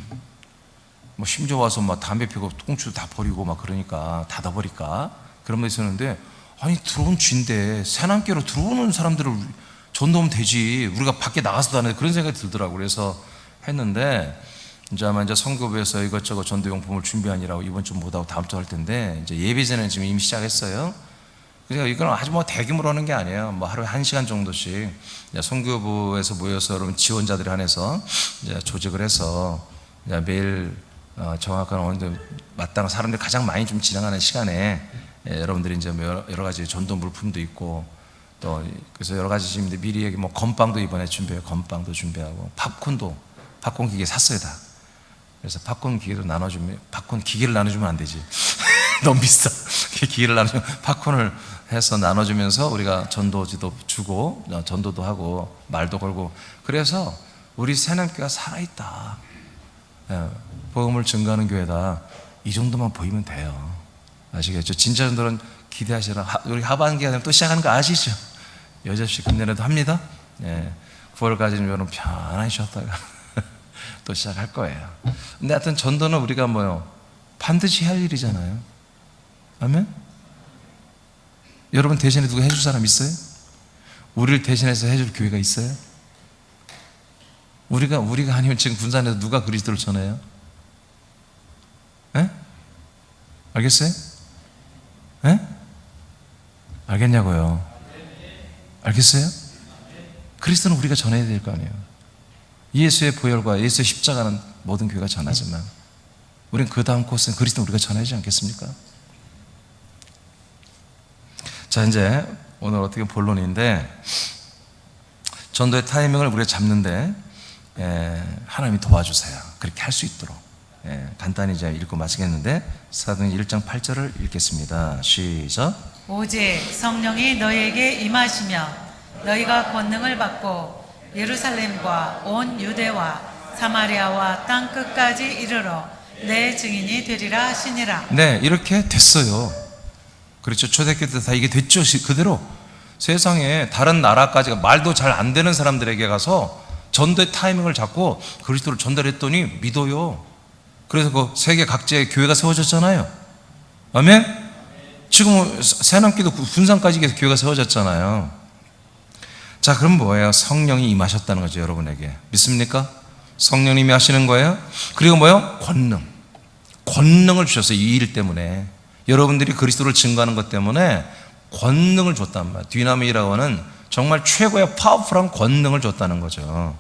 뭐 심지어 와서 막 담배 피고 꽁초도 다 버리고 막 그러니까 닫아버릴까 그런 거 있었는데, 아니 들어온 쥐인데 새남교로 들어오는 사람들을 전도하면 되지, 우리가 밖에 나가서도 안 해, 그런 생각이 들더라고. 그래서 했는데 이제 아마 이제 선교부에서 이것저것 전도용품을 준비하느라고 이번 주 못하고 다음 주 할 텐데, 이제 예배전에는 지금 이미 시작했어요. 그래서 이건 아주 뭐 대규모로 하는 게 아니에요. 뭐 하루에 1시간 정도씩 선교부에서 모여서 여러분 지원자들이 한해서 이제 조직을 해서 이제 매일 정확한 어느 마땅한 사람들이 가장 많이 좀 지나가는 시간에 여러분들이 이제 여러 가지 전도 물품도 있고, 또 그래서 여러 가지 지금 미리 얘기 뭐 건빵도 이번에 준비해요. 건빵도 준비하고 팝콘 기계 샀어요 다. 그래서 팝콘 기계도 나눠주면, 팝콘 기계를 나눠주면 안 되지. 너무 비싸. 기계를 나눠주면 팝콘을 해서 나눠주면서 우리가 전도지도 주고 전도도 하고 말도 걸고, 그래서 우리 새남교가 살아있다, 복음을 증거하는 교회다, 이 정도만 보이면 돼요. 아시겠죠? 진짜 전도는 기대하시라. 우리 하반기가 되면 또 시작하는 거 아시죠? 여접시 금년에도 합니다. 9월까지는 여러분 편안히 쉬었다가 또 시작할 거예요. 근데 하여튼 전도는 우리가 뭐요? 반드시 할 일이잖아요. 아멘? 여러분 대신에 누가 해줄 사람 있어요? 우리를 대신해서 해줄 교회가 있어요? 우리가 아니면 지금 군산에서 누가 그리스도를 전해요? 에? 알겠어요? 에? 알겠냐고요? 알겠어요? 그리스도는 우리가 전해야 될 거 아니에요. 예수의 보혈과 예수의 십자가는 모든 교회가 전하지만 우리는 그 다음 코스는 그리스도는 우리가 전하지 않겠습니까? 자, 이제 오늘 어떻게 본론인데, 전도의 타이밍을 우리가 잡는데 하나님이 도와주세요. 그렇게 할 수 있도록. 간단히 이제 읽고 마치겠는데, 사도행전 1장 8절을 읽겠습니다. 시작. 오직 성령이 너희에게 임하시며 너희가 권능을 받고 예루살렘과 온 유대와 사마리아와 땅 끝까지 이르러 내 증인이 되리라 하시니라. 네, 이렇게 됐어요. 그렇죠. 초대교 때 다 이게 됐죠. 그대로 세상에 다른 나라까지 말도 잘 안 되는 사람들에게 가서 전도의 타이밍을 잡고 그리스도를 전달했더니 믿어요. 그래서 그 세계 각지에 교회가 세워졌잖아요. 아멘? 지금 새남기도 군산까지 교회가 세워졌잖아요. 자, 그럼 뭐예요? 성령이 임하셨다는 거죠, 여러분에게. 믿습니까? 성령님이 하시는 거예요. 그리고 뭐예요? 권능을 주셨어요. 이 일 때문에. 여러분들이 그리스도를 증거하는 것 때문에 권능을 줬단 말이에요. 디나믹이라고 하는 정말 최고의 파워풀한 권능을 줬다는 거죠.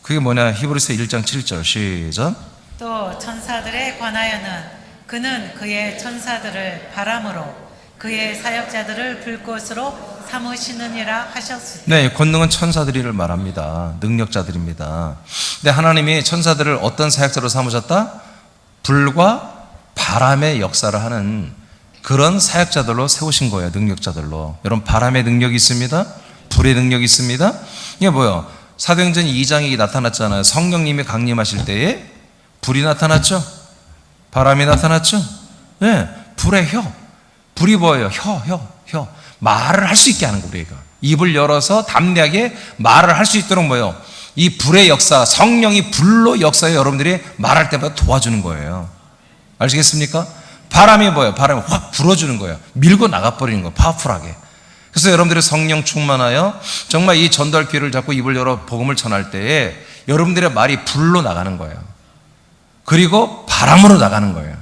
그게 뭐냐? 히브리서 1장 7절 시작. 또 천사들에 관하여는 그는 그의 천사들을 바람으로 그의 사역자들을 불꽃으로 삼으시느니라 하셨으니. 네, 권능은 천사들이를 말합니다. 능력자들입니다. 근데 하나님이 천사들을 어떤 사역자로 삼으셨다? 불과 바람의 역사를 하는 그런 사역자들로 세우신 거예요. 능력자들로. 여러분, 바람의 능력이 있습니다. 불의 능력이 있습니다. 이게 뭐예요? 사도행전 2장이 나타났잖아요. 성령님이 강림하실 때에 불이 나타났죠. 바람이 나타났죠. 네, 불의 혀. 불이 뭐예요? 혀. 말을 할 수 있게 하는 거예요. 우리가 입을 열어서 담대하게 말을 할 수 있도록 뭐예요? 이 불의 역사, 성령이 불로 역사에 여러분들이 말할 때마다 도와주는 거예요. 아시겠습니까? 바람이 뭐예요? 바람이 확 불어주는 거예요. 밀고 나가버리는 거예요. 파워풀하게. 그래서 여러분들이 성령 충만하여 정말 이 전도할 기회를 잡고 입을 열어 복음을 전할 때에 여러분들의 말이 불로 나가는 거예요. 그리고 바람으로 나가는 거예요.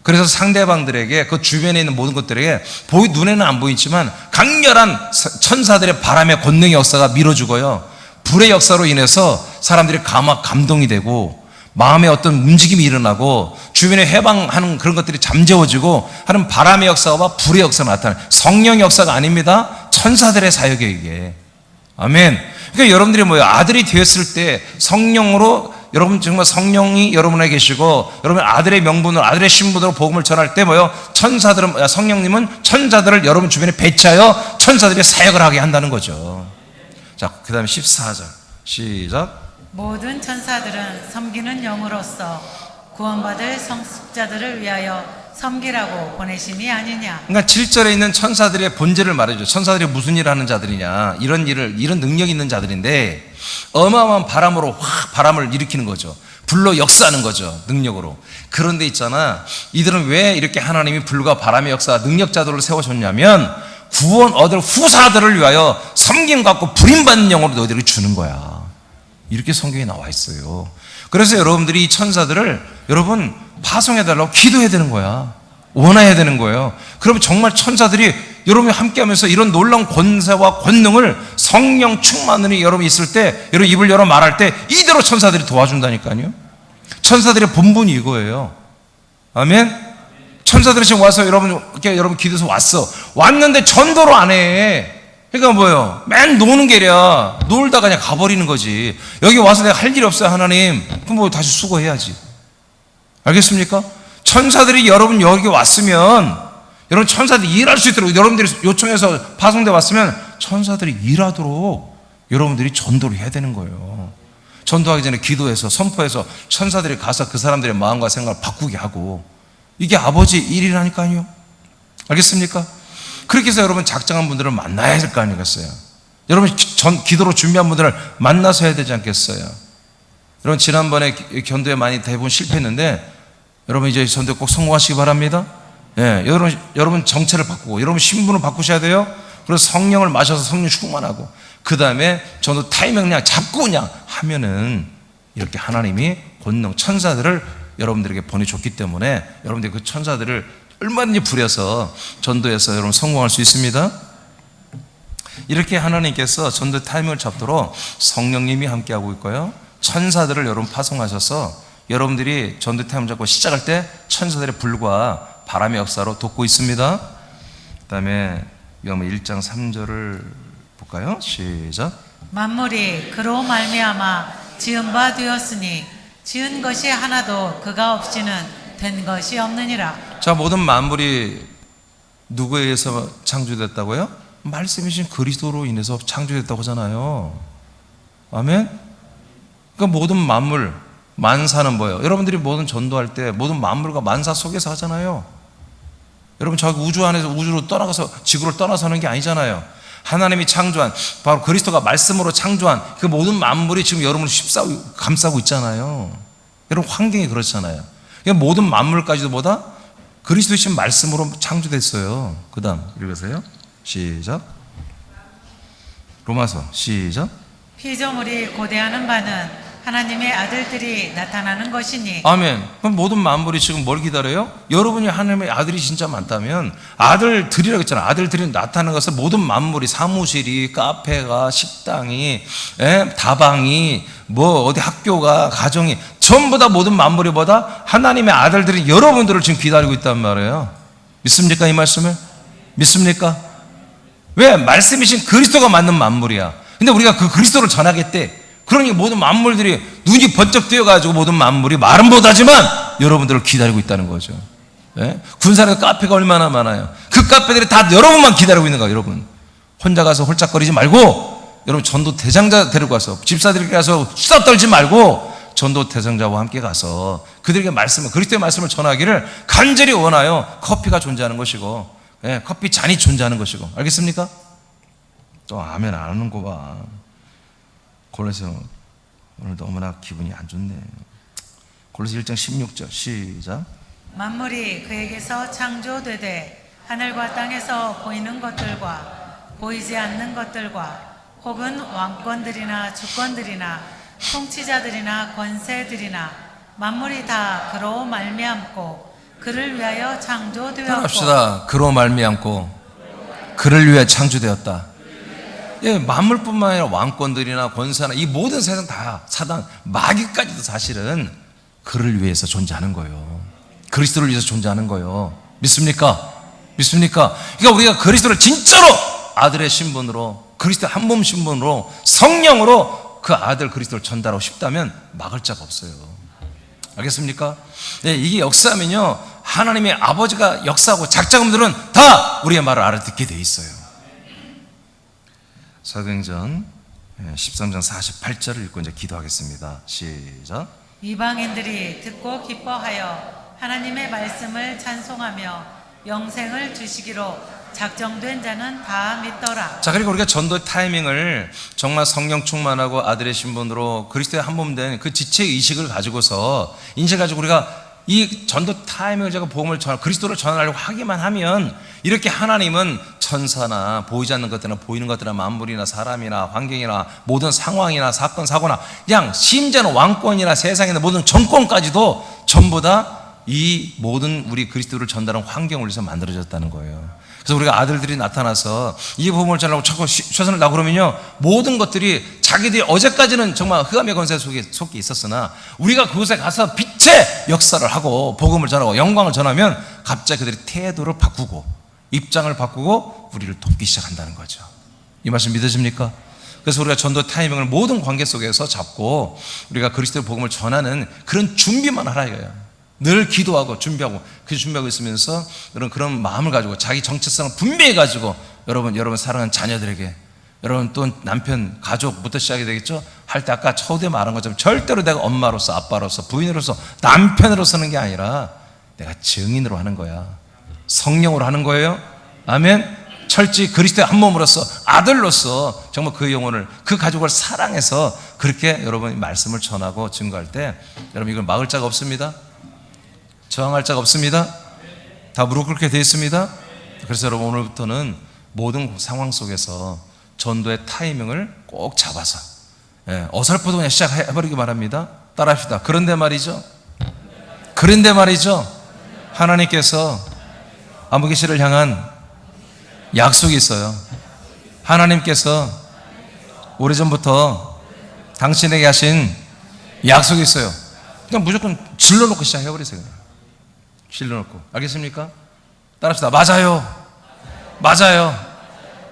그래서 상대방들에게 그 주변에 있는 모든 것들에게 눈에는 안 보이지만 강렬한 천사들의 바람의 권능의 역사가 밀어주고요. 불의 역사로 인해서 사람들이 감동이 되고 마음에 어떤 움직임이 일어나고 주변에 해방하는 그런 것들이 잠재워지고 하는 바람의 역사와 불의 역사가 나타나는 성령의 역사가 아닙니다. 천사들의 사역이에요, 이게. 아멘. 그러니까 여러분들이 뭐예요? 아들이 되었을 때 성령으로 여러분 정말 성령이 여러분에 계시고 여러분 아들의 명분으로 아들의 신분으로 복음을 전할 때 뭐예요? 성령님은 천사들을 여러분 주변에 배치하여 천사들이 사역을 하게 한다는 거죠. 자, 그 다음에 14절 시작. 모든 천사들은 섬기는 영으로서 구원받을 성숙자들을 위하여 섬기라고 보내심이 아니냐. 그러니까 7절에 있는 천사들의 본질을 말해줘. 천사들이 무슨 일을 하는 자들이냐. 이런 능력이 있는 자들인데 어마어마한 바람으로 확 바람을 일으키는 거죠. 불로 역사하는 거죠. 능력으로. 그런데 있잖아, 이들은 왜 이렇게 하나님이 불과 바람의 역사 능력자들을 세워줬냐면 구원 얻을 후사들을 위하여 섬김 갖고 부림받는 영으로 너희들에게 주는 거야. 이렇게 성경에 나와 있어요. 그래서 여러분들이 이 천사들을 여러분 파송해달라고 기도해야 되는 거야. 원해야 되는 거예요. 그러면 정말 천사들이 여러분이 함께하면서 이런 놀라운 권세와 권능을 성령 충만으로 여러분이 있을 때, 여러분 입을 열어 말할 때 이대로 천사들이 도와준다니까요. 천사들의 본분이 이거예요. 아멘. 천사들이 지금 와서 여러분 기도해서 왔는데 전도를 안 해. 그러니까 뭐예요? 맨 노는 게랴. 놀다가 그냥 가버리는 거지. 여기 와서 내가 할 일이 없어요, 하나님. 그럼 뭐 다시 수고해야지. 알겠습니까? 천사들이 여러분 여기 왔으면, 여러분 천사들이 일할 수 있도록, 여러분들이 요청해서 파송돼 왔으면 천사들이 일하도록 여러분들이 전도를 해야 되는 거예요. 전도하기 전에 기도해서 선포해서 천사들이 가서 그 사람들의 마음과 생각을 바꾸게 하고, 이게 아버지 일이라니까요. 알겠습니까? 그렇게 해서 여러분 작정한 분들을 만나야 될 거 아니겠어요? 여러분 기도로 준비한 분들을 만나서 해야 되지 않겠어요? 여러분 지난번에 견도에 많이 대부분 실패했는데 여러분 이제 전도에 꼭 성공하시기 바랍니다. 예, 여러분 정체를 바꾸고 여러분 신분을 바꾸셔야 돼요. 그래서 성령을 마셔서 성령 충만하고 그 다음에 전도 타이밍 그냥 잡고 그냥 하면은 이렇게 하나님이 권능 천사들을 여러분들에게 보내줬기 때문에 여러분들이 그 천사들을 얼마든지 부려서 전도해서 여러분 성공할 수 있습니다. 이렇게 하나님께서 전도 타이밍을 잡도록 성령님이 함께하고 있고요. 천사들을 여러분 파송하셔서 여러분들이 전도 타이밍 잡고 시작할 때 천사들의 불과 바람의 역사로 돕고 있습니다. 그 다음에 요한복음 1장 3절을 볼까요? 시작. 만물이 그로 말미암아 지은 바 되었으니 지은 것이 하나도 그가 없이는 된 것이 없느니라. 자, 모든 만물이 누구에 의해서 창조됐다고요? 말씀이신 그리스도로 인해서 창조됐다고 하잖아요. 아멘? 그러니까 모든 만물, 만사는 뭐예요? 여러분들이 모든 전도할 때 모든 만물과 만사 속에서 하잖아요. 여러분 저기 우주 안에서 우주로 떠나가서 지구를 떠나서 하는 게 아니잖아요. 하나님이 창조한, 바로 그리스도가 말씀으로 창조한 그 모든 만물이 지금 여러분을 감싸고 있잖아요. 여러분 환경이 그렇잖아요. 모든 만물까지도 보다 그리스도이신 말씀으로 창조됐어요. 그 다음 읽으세요. 시작. 로마서 시작. 피조물이 고대하는 바는 하나님의 아들들이 나타나는 것이니. 아멘. 그럼 모든 만물이 지금 뭘 기다려요? 여러분이 하나님의 아들이 진짜 많다면 아들들이라고 했잖아요. 아들들이 나타나는 것을 모든 만물이, 사무실이, 카페가, 식당이, 다방이, 뭐 어디 학교가, 가정이 전부 다 모든 만물이 보다 하나님의 아들들이 여러분들을 지금 기다리고 있단 말이에요. 믿습니까? 이 말씀을? 믿습니까? 왜? 말씀이신 그리스도가 맞는 만물이야. 근데 우리가 그 그리스도를 전하겠대. 그러니 모든 만물들이 눈이 번쩍 뜨여가지고 모든 만물이 말은 못하지만 여러분들을 기다리고 있다는 거죠. 예? 군산에 카페가 얼마나 많아요. 그 카페들이 다 여러분만 기다리고 있는 거예요. 여러분 혼자 가서 홀짝거리지 말고 여러분 전도 대장자 데리고 가서 집사들에게 가서 수다 떨지 말고 전도 대장자와 함께 가서 그들에게 그리스도의 말씀을 전하기를 간절히 원하여 커피가 존재하는 것이고, 예, 커피 잔이 존재하는 것이고. 알겠습니까? 또 아멘 안 하는 거 봐. 골로새 오늘 너무나 기분이 안 좋네. 골로새 1장 16절 시작. 만물이 그에게서 창조되되 하늘과 땅에서 보이는 것들과 보이지 않는 것들과 혹은 왕권들이나 주권들이나 통치자들이나 권세들이나 만물이 다 그로 말미암고 그를 위하여 창조되었고. 따라합시다. 그로 말미암고 그를 위해 창조되었다. 예, 만물뿐만 아니라 왕권들이나 권세나 이 모든 세상 다 사단 마귀까지도 사실은 그를 위해서 존재하는 거예요. 그리스도를 위해서 존재하는 거예요. 믿습니까? 믿습니까? 그러니까 우리가 그리스도를 진짜로 아들의 신분으로, 그리스도 한 몸 신분으로, 성령으로 그 아들 그리스도를 전달하고 싶다면 막을 자가 없어요. 알겠습니까? 네, 이게 역사하면요, 하나님의 아버지가 역사하고 작자금들은 다 우리의 말을 알아듣게 돼 있어요. 사도행전 13장 48절을 읽고 이제 기도하겠습니다. 시작. 이방인들이 듣고 기뻐하여 하나님의 말씀을 찬송하며 영생을 주시기로 작정된 자는 다 믿더라. 자, 그리고 우리가 전도 타이밍을 정말 성령 충만하고 아들의 신분으로 그리스도의 한 몸 된 그 지체 의식을 가지고서 인식해가지고 우리가 이 전도 타이밍을 제가 복음을 그리스도를 전하려고 하기만 하면 이렇게 하나님은 천사나 보이지 않는 것들이나 보이는 것들이나 만물이나 사람이나 환경이나 모든 상황이나 사건 사고나 그냥 심지어는 왕권이나 세상이나 모든 정권까지도 전부 다 이 모든 우리 그리스도를 전달하는 환경을 위해서 만들어졌다는 거예요. 그래서 우리가 아들들이 나타나서 이 복음을 전하려고 자꾸 최선을 다하고 그러면요, 모든 것들이 자기들이 어제까지는 정말 흑암의 권세 속에 있었으나 우리가 그곳에 가서 빛의 역사를 하고 복음을 전하고 영광을 전하면 갑자기 그들이 태도를 바꾸고 입장을 바꾸고 우리를 돕기 시작한다는 거죠. 이 말씀 믿으십니까? 그래서 우리가 전도 타이밍을 모든 관계 속에서 잡고 우리가 그리스도의 복음을 전하는 그런 준비만 하라 이거예요. 늘 기도하고 준비하고 그 준비하고 있으면서 여러분 그런 마음을 가지고 자기 정체성을 분명히 가지고 여러분 사랑하는 자녀들에게, 여러분 또 남편 가족부터 시작이 되겠죠. 할 때 아까 처음에 말한 것처럼 절대로 내가 엄마로서 아빠로서 부인으로서 남편으로서는 게 아니라 내가 증인으로 하는 거야. 성령으로 하는 거예요. 아멘. 철저히 그리스도의 한 몸으로서 아들로서 정말 그 영혼을, 그 가족을 사랑해서 그렇게 여러분 말씀을 전하고 증거할 때 여러분 이걸 막을 자가 없습니다. 저항할 자가 없습니다. 다 무릎 꿇게 되어 있습니다. 그래서 여러분 오늘부터는 모든 상황 속에서 전도의 타이밍을 꼭 잡아서 어설프도 그냥 시작해버리기 바랍니다. 따라합시다. 그런데 말이죠, 하나님께서 아무개시를 향한 약속이 있어요. 하나님께서 오래전부터 당신에게 하신 약속이 있어요. 그냥 무조건 질러놓고 시작해버리세요. 질러놓고. 알겠습니까? 따라합시다. 맞아요.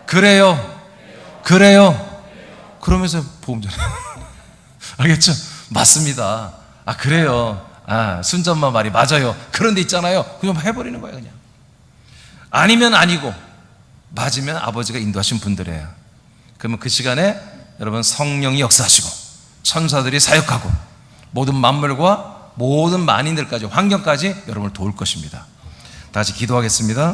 그래요. 그러면서 복음 전해. 알겠죠? 맞습니다. 아, 그래요. 아, 순전마 말이 맞아요. 그런데 있잖아요. 그냥 해버리는 거예요, 그냥. 아니면 아니고, 맞으면 아버지가 인도하신 분들이에요. 그러면 그 시간에 여러분 성령이 역사하시고, 천사들이 사역하고, 모든 만물과 모든 만인들까지, 환경까지 여러분을 도울 것입니다. 다 같이 기도하겠습니다.